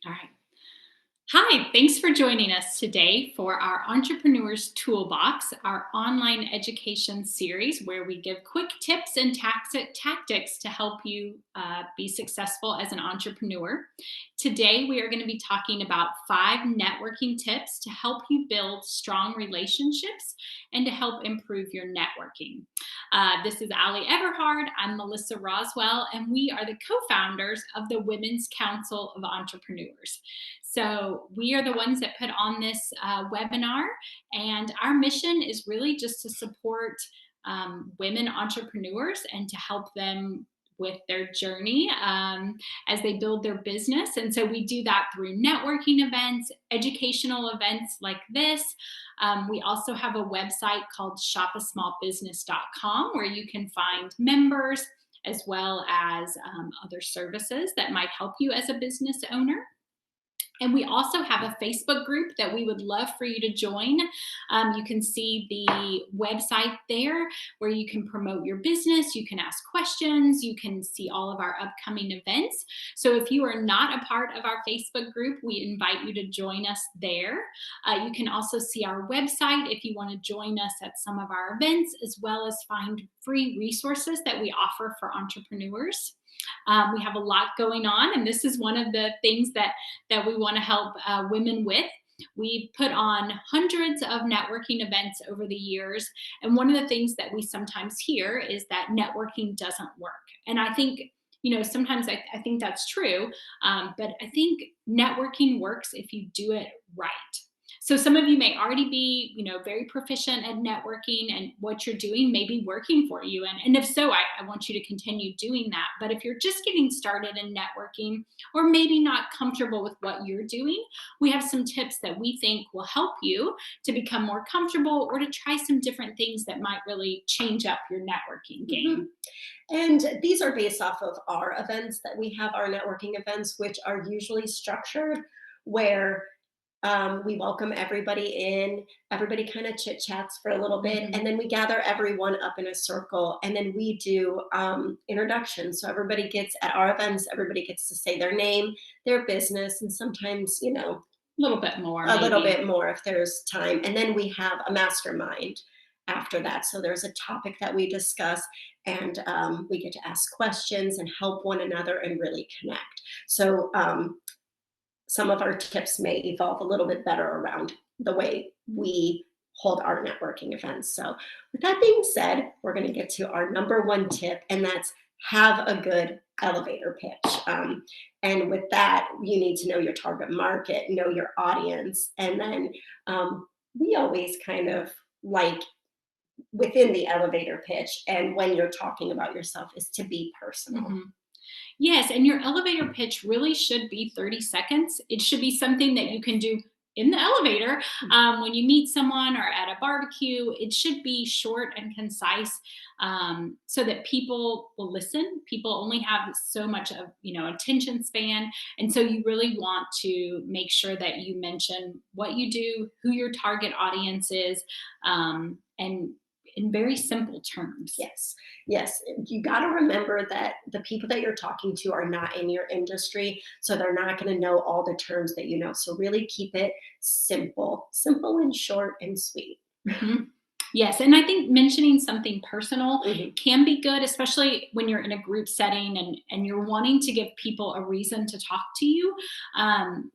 All right. Hi, thanks for joining us today for our Entrepreneurs Toolbox, our online education series where we give quick tips and tactics to help you be successful as an entrepreneur. Today, we are going to be talking about 5 networking tips to help you build strong relationships and to help improve your networking. This is Ali Everhard. I'm Melissa Roswell, and we are the co founders of the Women's Council of Entrepreneurs. So, we are the ones that put on this webinar, and our mission is really just to support women entrepreneurs and to help them with their journey as they build their business. And so we do that through networking events, educational events like this. We also have a website called shopasmallbusiness.com where you can find members as well as other services that might help you as a business owner. And we also have a Facebook group that we would love for you to join. You can see the website there where you can promote your business, you can ask questions, you can see all of our upcoming events. So if you are not a part of our Facebook group, we invite you to join us there. You can also see our website if you want to join us at some of our events, as well as find free resources that we offer for entrepreneurs. We have a lot going on, and this is one of the things that we want to help women with. We've put on hundreds of networking events over the years, and one of the things that we sometimes hear is that networking doesn't work. And I think sometimes I think that's true, but I think networking works if you do it right. So some of you may already be, very proficient at networking, and what you're doing may be working for you. And if so, I want you to continue doing that. But if you're just getting started in networking or maybe not comfortable with what you're doing, we have some tips that we think will help you to become more comfortable or to try some different things that might really change up your networking game. And these are based off of our events that we have, our networking events, which are usually structured where we welcome everybody in, everybody kind of chit chats for a little bit, Mhm. and then we gather everyone up in a circle, and then we do introductions. So everybody gets at our events, everybody gets to say their name, their business, and sometimes, A little bit more, a little maybe. bit more if there's time. And then we have a mastermind after that. So there's a topic that we discuss, and we get to ask questions and help one another and really connect. So some of our tips may evolve a little bit better around the way we hold our networking events. So, with that being said, we're going to get to our number one tip, and that's have a good elevator pitch. And with that, you need to know your target market, know your audience, and then we always kind of like within the elevator pitch and when you're talking about yourself is to be personal. Mhm. Yes, and your elevator pitch really should be 30 seconds. It should be something that you can do in the elevator when you meet someone or at a barbecue. It should be short and concise so that people will listen. People only have so much of attention span, and so you really want to make sure that you mention what you do, who your target audience is, and in very simple terms. Yes, yes. You got to remember that the people that you're talking to are not in your industry, so they're not going to know all the terms that you know. So really keep it simple, simple and short and sweet. Mhm. Yes, and I think mentioning something personal Mhm. can be good, especially when you're in a group setting and you're wanting to give people a reason to talk to you. Um,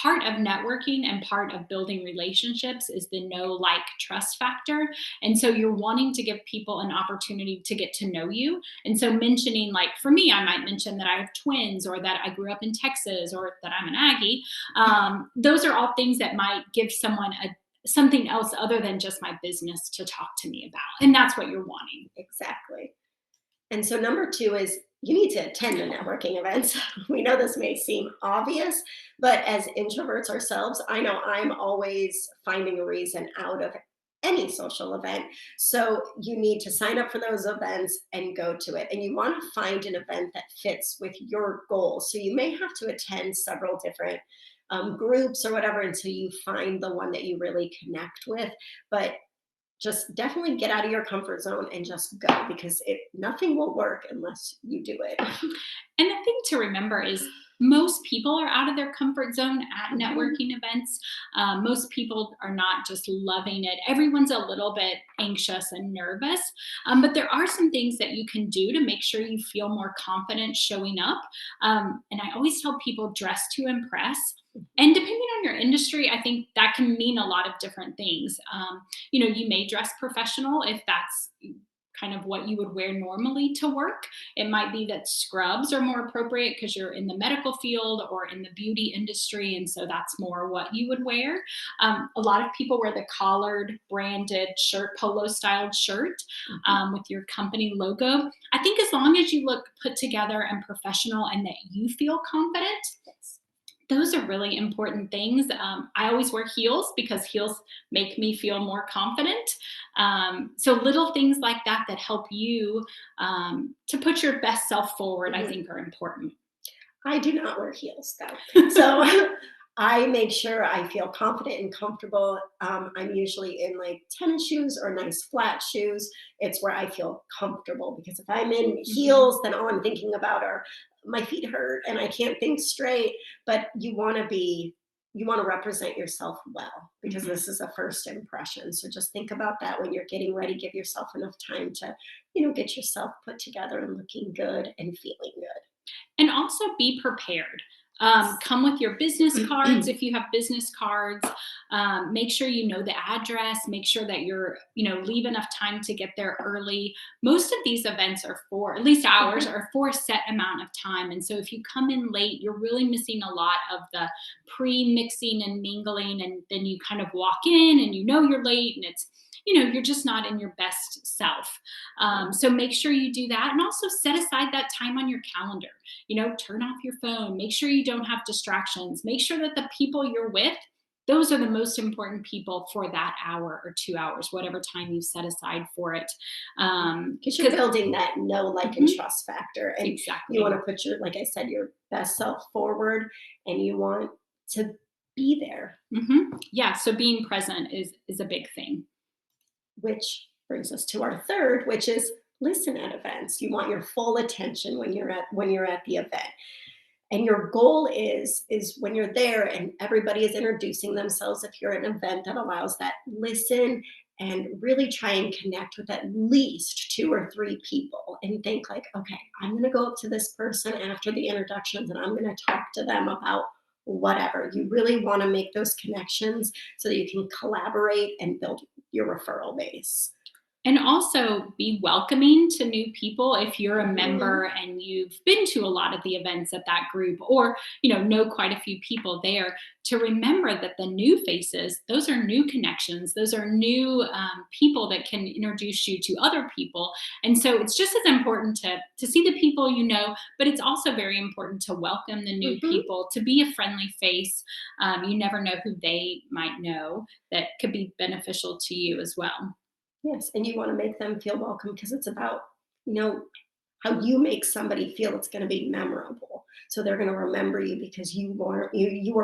Part of networking and part of building relationships is the know, like, trust factor. And so you're wanting to give people an opportunity to get to know you. And so mentioning, like for me, I might mention that I have twins or that I grew up in Texas or that I'm an Aggie. Those are all things that might give someone something else other than just my business to talk to me about. And that's what you're wanting. Exactly. And so number two is you need to attend the networking events. We know this may seem obvious, but as introverts ourselves, I know I'm always finding a reason out of any social event. So you need to sign up for those events and go to it. And you want to find an event that fits with your goals. So you may have to attend several different groups or whatever until you find the one that you really connect with. But just definitely get out of your comfort zone and just go because nothing will work unless you do it. And the thing to remember is Most people are out of their comfort zone at Mhm. networking events. Most people are not just loving it. Everyone's a little bit anxious and nervous, but there are some things that you can do to make sure you feel more confident showing up. And I always tell people dress to impress. And depending on your industry, I think that can mean a lot of different things. You may dress professional if that's kind of what you would wear normally to work. It might be that scrubs are more appropriate because you're in the medical field or in the beauty industry. And so that's more what you would wear. A lot of people wear the collared branded shirt, polo styled shirt Mhm. with your company logo. I think as long as you look put together and professional and that you feel confident, Yes. those are really important things. I always wear heels because heels make me feel more confident. So little things like that that help you to put your best self forward, I Mhm. think, are important. I do not wear heels though. So I make sure I feel confident and comfortable. I'm usually in like tennis shoes or nice flat shoes. It's where I feel comfortable because if I'm in Mhm. heels, then all I'm thinking about are my feet hurt and I can't think straight. But you want to represent yourself well because Mhm. this is a first impression. So just think about that when you're getting ready. Give yourself enough time to, get yourself put together and looking good and feeling good. And also be prepared. Come with your business cards if you have business cards. Make sure you know the address. Make sure that leave enough time to get there early. Most of these events are for, at least ours, are for a set amount of time. And so if you come in late, you're really missing a lot of the pre mixing and mingling. And then you kind of walk in and you're late and you're just not in your best self. So make sure you do that and also set aside that time on your calendar. Turn off your phone, make sure you don't have distractions, make sure that the people you're with, those are the most important people for that hour or 2 hours, whatever time you set aside for it. Because you're Because building that know, like, and trust factor, and you want exactly. to put your, like I said, your best self forward, and you want to be there, Yeah, so being present is a big thing. which brings us to our third, which is listen at events. You want your full attention when you're at the event. And your goal is when you're there and everybody is introducing themselves, if you're at an event that allows that, listen and really try and connect with at least two or three people and think like, okay, I'm going to go up to this person after the introductions and I'm going to talk to them about whatever. You really want to make those connections so that you can collaborate and build your referral base. And also be welcoming to new people if you're a Mhm. member and you've been to a lot of the events at that group, or know quite a few people there, to remember that the new faces, those are new connections, those are new people that can introduce you to other people. And so it's just as important to see the people, but it's also very important to welcome the new Mhm. people, to be a friendly face. You never know who they might know that could be beneficial to you as well. Yes, and you want to make them feel welcome because it's about, you know, how you make somebody feel it's going to be memorable. So they're going to remember you because you were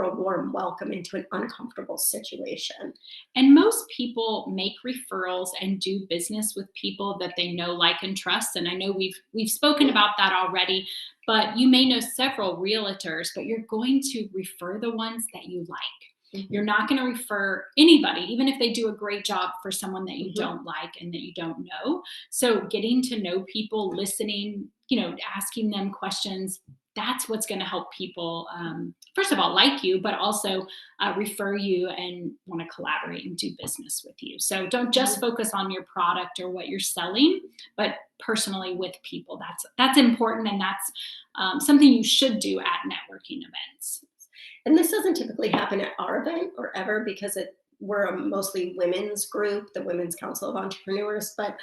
a warm welcome into an uncomfortable situation. And most people make referrals and do business with people that they know, like, and trust. And I know we've spoken about that already, but you may know several realtors, but you're going to refer the ones that you like. You're Mhm. not going to refer anybody, even if they do a great job, for someone that you Mhm. don't like and that you don't know. So getting to know people, listening, asking them questions, that's what's going to help people, first of all, like you, but also refer you and want to collaborate and do business with you. So don't just Mhm. focus on your product or what you're selling, but personally with people. That's important, and that's something you should do at networking events. And this doesn't typically happen at our event or ever because we're a mostly women's group, the Women's Council of Entrepreneurs. But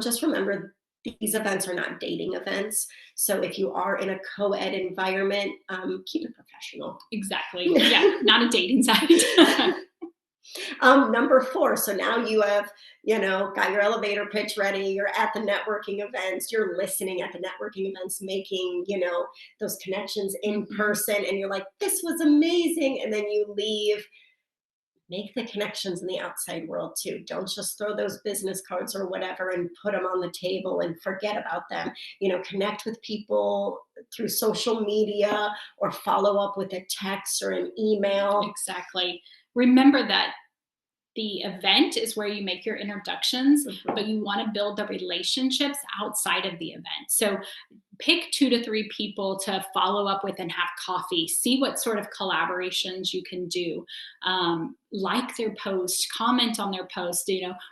just remember, these events are not dating events. So if you are in a co-ed environment, keep it professional. Exactly. Yeah, not a dating site. Number four. So now you have, got your elevator pitch ready. You're at the networking events. You're listening at the networking events, making, those connections in Mhm. person. And you're like, this was amazing. And then you leave make the connections in the outside world too. Don't just throw those business cards or whatever and put them on the table and forget about them. Connect with people through social media or follow up with a text or an email. Exactly. Remember that the event is where you make your introductions, Mhm. but you want to build the relationships outside of the event. So pick 2 to 3 people to follow up with and have coffee. See what sort of collaborations you can do. Like their post, comment on their post.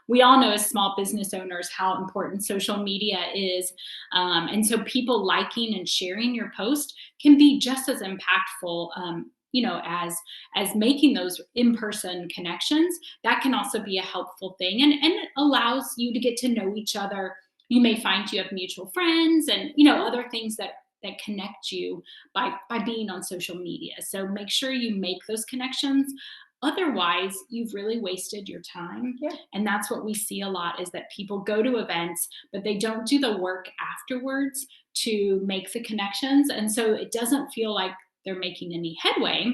We all know as small business owners how important social media is. And so people liking and sharing your post can be just as impactful. As making those in-person connections, that can also be a helpful thing, and it allows you to get to know each other. You may find you have mutual friends and other things that connect you by being on social media. So make sure you make those connections. Otherwise, you've really wasted your time. Yeah. And that's what we see a lot, is that people go to events, but they don't do the work afterwards to make the connections. And so it doesn't feel like they're making any headway.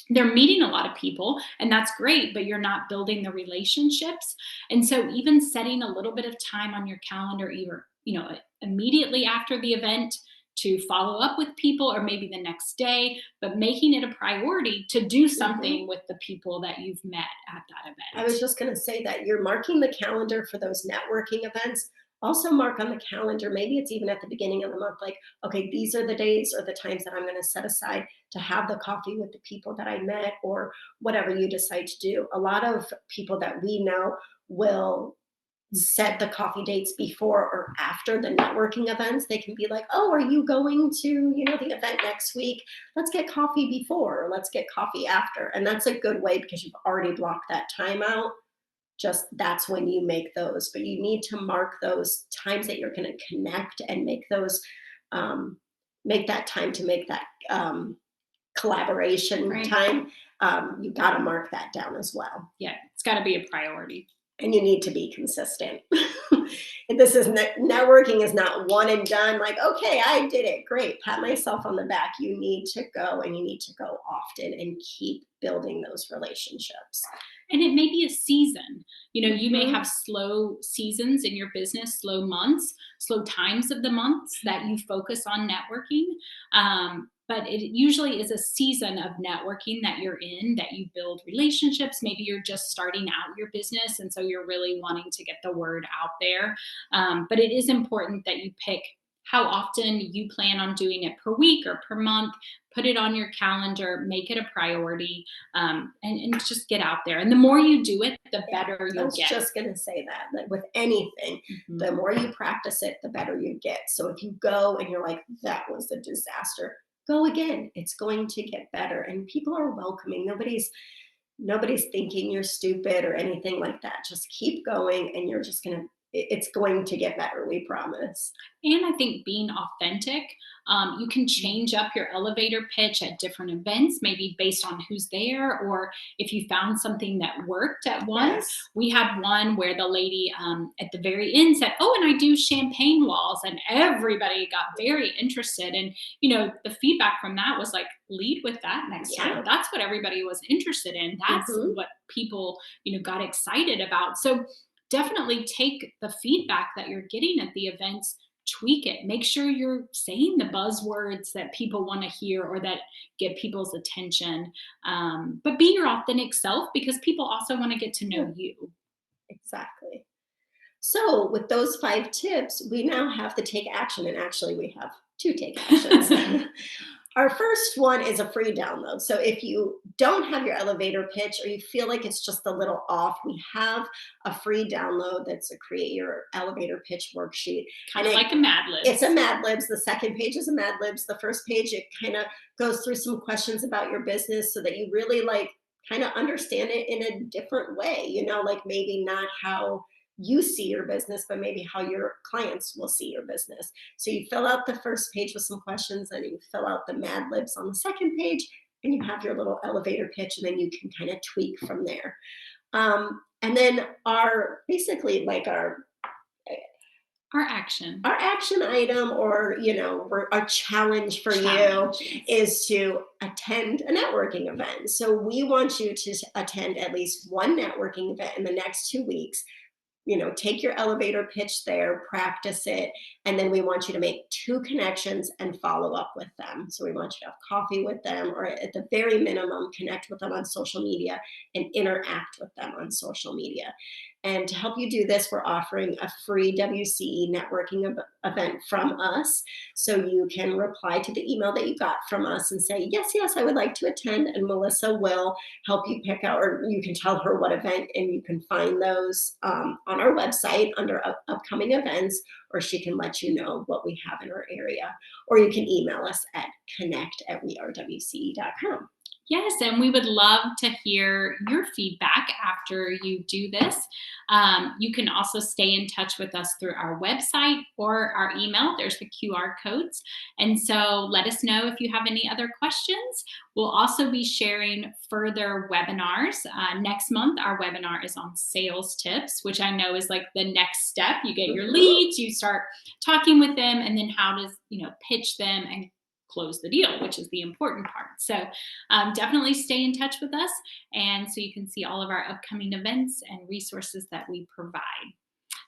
They're meeting a lot of people, and that's great, but you're not building the relationships. And so even setting a little bit of time on your calendar, either immediately after the event, to follow up with people, or maybe the next day, but making it a priority to do Mhm. something with the people that you've met at that I event. was just going to say that you're marking the calendar for those networking events. Also, mark on the calendar, maybe it's even at the beginning of the month, like, okay, these are the days or the times that I'm going to set aside to have the coffee with the people that I met, or whatever you decide to do. A lot of people that we know will set the coffee dates before or after the networking events. They can be like, oh, are you going to, the event next week? Let's get coffee before, or let's get coffee after. And that's a good way because you've already blocked that time out. Just that's when you make those. But you need to mark those times that you're going to connect and make those, um, make that time to make that collaboration Right. time. You got to mark that down as well. Yeah, it's got to be a priority. And you need to be consistent. And this is networking is not one and done. Like, okay, I did it, great, pat myself on the back. You need to go, and you need to go often and keep building those relationships. And it may be a season. You may Mhm. have slow seasons in your business, slow months, slow times of the months that you focus on networking. But it usually is a season of networking that you're in, that you build relationships. Maybe you're just starting out your business, and so you're really wanting to get the word out there. But it is important that you pick how often you plan on doing it, per week or per month. Put it on your calendar, make it a priority, and just get out there. And the more you do it, the Yeah, better I you'll was get. just going to say that, with anything, Mhm. the more you practice it, the better you get. So if you go and you're like, that was a disaster, go again. It's going to get better. And people are welcoming. Nobody's thinking you're stupid or anything like that. Just keep going, and you're just going to, it's going to get better. We promise. And I think being authentic, you can change up your elevator pitch at different events, maybe based on who's there, or if you found something that worked at one. Yes. We had one where the lady at the very end said, "Oh, and I do champagne walls," and everybody got very interested. And the feedback from that was like, "Lead with that next time." Yeah. That's what everybody was interested in. That's Hmm. what people got excited about. So definitely take the feedback that you're getting at the events, tweak it. Make sure you're saying the buzzwords that people want to hear or that get people's attention. But be your authentic self, because people also want to get to Yeah, know you. exactly. So, with those 5 tips, we now have to take action. And actually, we have two take actions. Our first one is a free download. So, if you don't have your elevator pitch or you feel like it's just a little off, we have a free download that's a create your elevator pitch worksheet. Kind And of like a Mad it's a Libs. Mad Libs. The second page is a Mad Libs. The first page, it kind of goes through some questions about your business so that you really like kind of understand it in a different way, like maybe not how you see your business, but maybe how your clients will see your business. So you fill out the first page with some questions, and you fill out the Mad Libs on the second page, and you have your little elevator pitch, and then you can kind of tweak from there. And then our basically like our Our action. Our action item, or our challenge for you, Challenge, yes. is to attend a networking event. So we want you to attend at least one networking event in the next 2 weeks. Take your elevator pitch there, practice it, and then we want you to make two connections and follow up with them. So we want you to have coffee with them, or at the very minimum, connect with them on social media and interact with them on social media. And to help you do this, we're offering a free WCE networking event from us. So you can reply to the email that you got from us and say, yes, yes, I would like to attend. And Melissa will help you pick out, or you can tell her what event, and you can find those on our website under upcoming events, or she can let you know what we have in our area. Or you can email us at connect@wearewce.com. Yes, and we would love to hear your feedback after you do this. You can also stay in touch with us through our website or our email. There's the QR codes. And so let us know if you have any other questions. We'll also be sharing further webinars. Next month, our webinar is on sales tips, which I know is like the next step. You get your Mhm. leads, you start talking with them, and then how to, pitch them and close the deal, which is the important part. So definitely stay in touch with us, and so you can see all of our upcoming events and resources that we provide.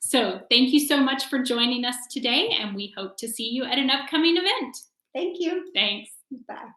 So thank you so much for joining us today, and we hope to see you at an upcoming event. Thank you. Thanks. Bye.